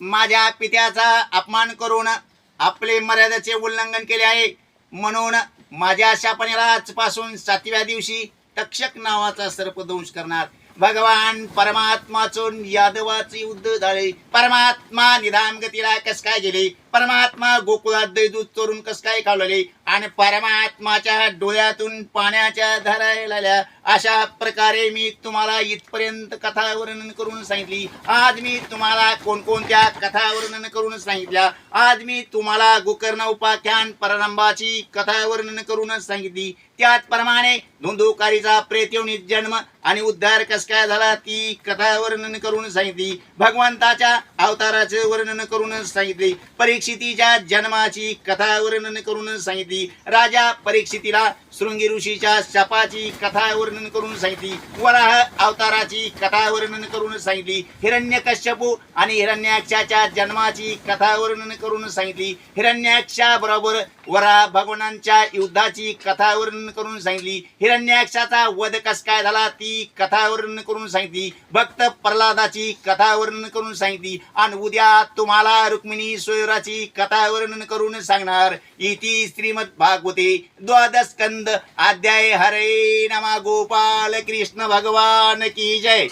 माझ्या पित्याचा अपमान करून आपले मर्यादेचे उल्लंघन केले आहे, म्हणून माझ्या शापनेला आजपासून 7व्या दिवशी तक्षक नावाचा सर्पदंश करणार. भगवान परमात्माचून यादवाचे युद्ध झाले. परमात्मा निधान गतीला कस काय गेले, परमात्मा गोकुळात दूध चोरून कस काय खावले आणि परमात्माच्या डोळ्यातून पाण्याच्या धारा लागल्या. अशा प्रकारे मी तुम्हाला इथपर्यंत कथा वर्णन करून सांगितली. आज मी तुम्हाला कोणकोणत्या कथा वर्णन करून सांगितल्या. आज मी तुम्हाला गोकर्ण उपाख्यान पररंभाची कथा वर्णन करून सांगितली. त्याचप्रमाणे धुंधुकारीचा प्रेतयोनीत जन्म आणि उद्धार कस काय झाला ती कथा वर्णन करून सांगितली. भगवंताच्या अवताराचे वर्णन करून सांगितले. परीक्षितीच्या जन्माची कथा वर्णन करून सांगितली. राजा परीक्षितीला शृंगी ऋषीच्या शापाची कथा वर्णन करून सांगितली. वराह अवताराची कथा वर्णन करून सांगितली. हिरण्यकश्यपू आणि हिरण्याक्षाच्या जन्माची कथा वर्णन करून सांगितली. हिरण्याक्षा बरोबर वराह भगवानांच्या युद्धाची कथा वर्णन करून सांगितली. हिरण्याक्षाचा वध कस काय झाला ती कथा वर्णन करून सांगितली. भक्त प्रल्हादाची कथा वर्णन करून सांगितली. आणि उद्या तुम्हाला रुक्मिणी स्वयंवराची कथा वर्णन करून सांगणार. इति श्रीमद भागवते द्वादश स्कंद अध्याय. हरे नमा. गोपाल कृष्ण भगवान की जय.